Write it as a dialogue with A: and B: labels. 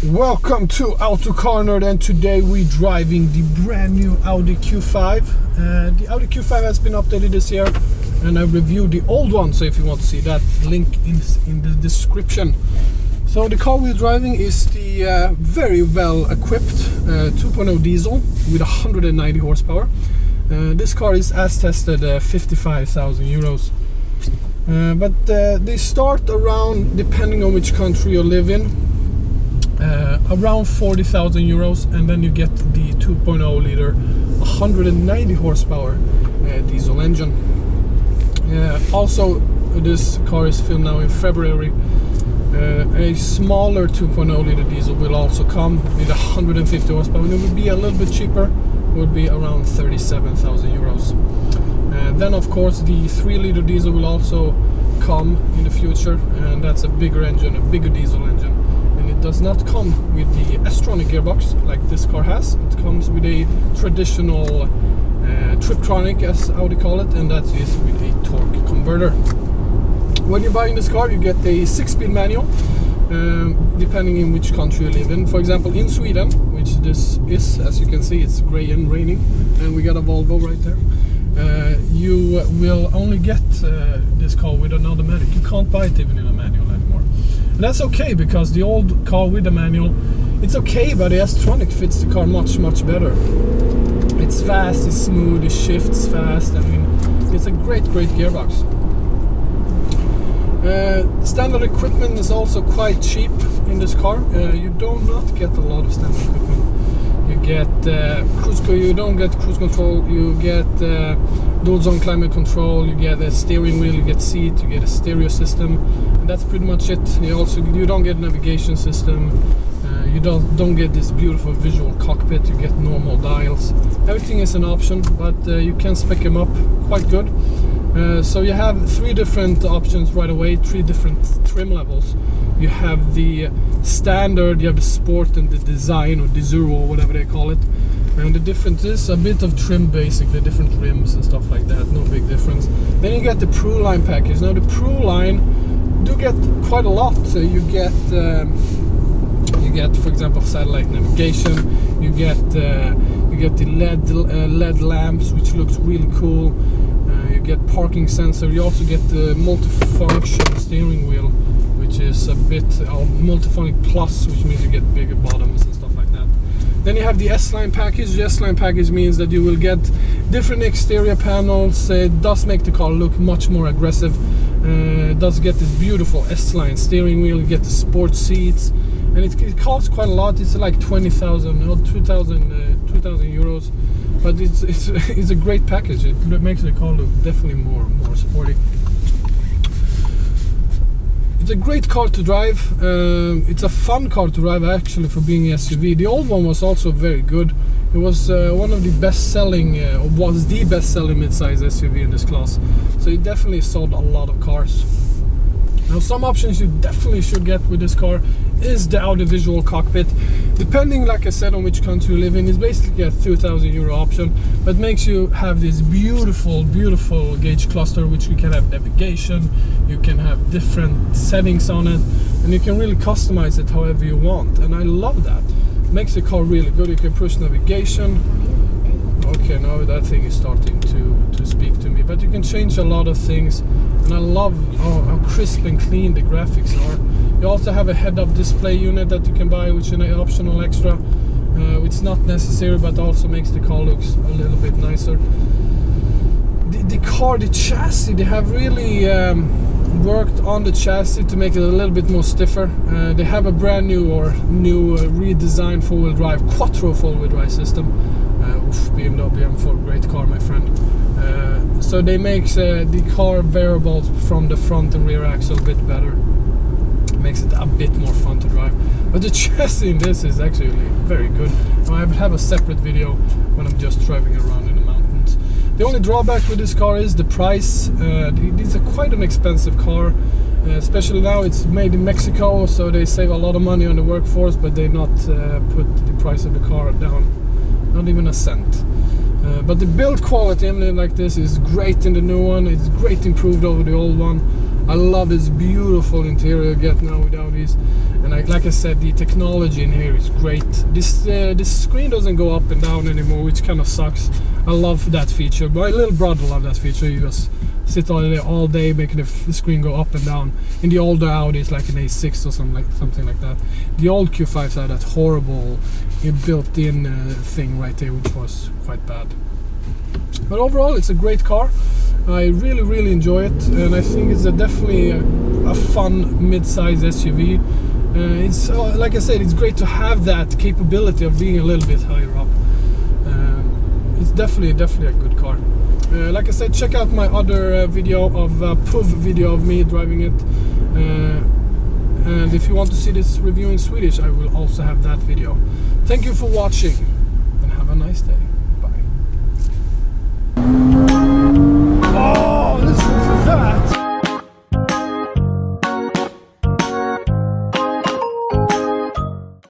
A: Welcome to Auto Car Nerd, and today we're driving the brand new Audi Q5. The Audi Q5 has been updated this year, and I reviewed the old one, so if you want to see that, link in the description. So the car we're driving is the very well equipped 2.0 diesel with 190 horsepower. This car is as tested 55,000 euros. But they start around, depending on which country you live in, around 40,000 euros, and then you get the 2.0 liter 190 horsepower diesel engine. Also, this car is filmed now in February. A smaller 2.0 liter diesel will also come with 150 horsepower, and it will be a little bit cheaper. It would be around 37,000 euros. Then of course the 3 liter diesel will also come in the future, and that's a bigger engine, a bigger diesel engine. And it does not come with the tronic gearbox like this car has. It comes with a traditional tronic, as Audi call it, and that is with a torque converter. When you're buying this car, you get a 6-speed manual, depending in which country you live in. For example, in Sweden, which this is, as you can see, it's grey and raining, and we got a Volvo right there. You will only get this car with an automatic. You can't buy it even in a manual anymore. And that's okay, because the old car with the manual, it's okay, but the tronic fits the car much better. It's fast, it's smooth, it shifts fast. I mean, it's a great gearbox. Standard equipment is also quite cheap in this car. You do not get a lot of standard equipment. You get you don't get cruise control, you get dual zone climate control, you get a steering wheel, you get seat, you get a stereo system, and that's pretty much it. You don't get a navigation system, you don't get this beautiful visual cockpit, you get normal dials. Everything is an option, but you can spec them up quite good. So you have 3 different options right away, 3 different trim levels. You have the standard, you have the sport, and the design, or the zero, or whatever they call it. And the difference is a bit of trim, basically, different rims and stuff like that, no big difference. Then you get the Proline package. Now the Proline do get quite a lot. So you get, for example, satellite navigation. You get the LED lamps, which looks really cool. You get parking sensor. You also get the multifunction steering wheel, which is a bit multiphonic plus, which means you get bigger bottoms and stuff like that. Then you have the S-Line package. The S-Line package means that you will get different exterior panels. It does make the car look much more aggressive. It does get this beautiful S-Line steering wheel. You get the sport seats, and it costs quite a lot. It's like 20,000 or 2,000 euros. But it's a great package. It makes the car look definitely more sporty. It's a great car to drive. It's a fun car to drive, actually, for being an SUV. The old one was also very good. It was one of the best-selling, was the best-selling mid-size SUV in this class. So it definitely sold a lot of cars. Now, some options you definitely should get with this car is the Audi visual cockpit. Depending, like I said, on which country you live in, is basically a 2,000 euro option, but makes you have this beautiful gauge cluster, which you can have navigation, you can have different settings on it, and you can really customize it however you want. And I love that. It makes the car really good. You can push navigation. Okay, now that thing is starting to speak to me, but you can change a lot of things, and I love how crisp and clean the graphics are. You also have a head-up display unit that you can buy, which is an optional extra, which is not necessary, but also makes the car look a little bit nicer. The chassis, they have really worked on the chassis to make it a little bit more stiffer. They have a brand new redesigned 4-wheel drive, Quattro 4-wheel drive system. BMW M4, great car, my friend. So they make the car variable from the front and rear axle a bit better. Makes it a bit more fun to drive. But the chassis in this is actually very good. I have a separate video when I'm just driving around in the mountains. The only drawback with this car is the price. It's quite an expensive car. Especially now, it's made in Mexico, so they save a lot of money on the workforce, but they not put the price of the car down, not even a cent. But the build quality like this is great in the new one. It's great improved over the old one. I love this beautiful interior you get now with Audis, and like I said, the technology in here is great. This screen doesn't go up and down anymore, which kind of sucks. I love that feature. My little brother loved that feature. You just sit all day making the screen go up and down. In the older Audis, like an A6 or something like that, the old Q5s had that horrible built-in thing right there, which was quite bad. But overall, it's a great car. I really enjoy it, and I think it's definitely a fun mid-size SUV. It's like I said, it's great to have that capability of being a little bit higher up. It's definitely a good car. Like I said, check out my other video of POV video of me driving it. And if you want to see this review in Swedish, I will also have that video. Thank you for watching, and have a nice day.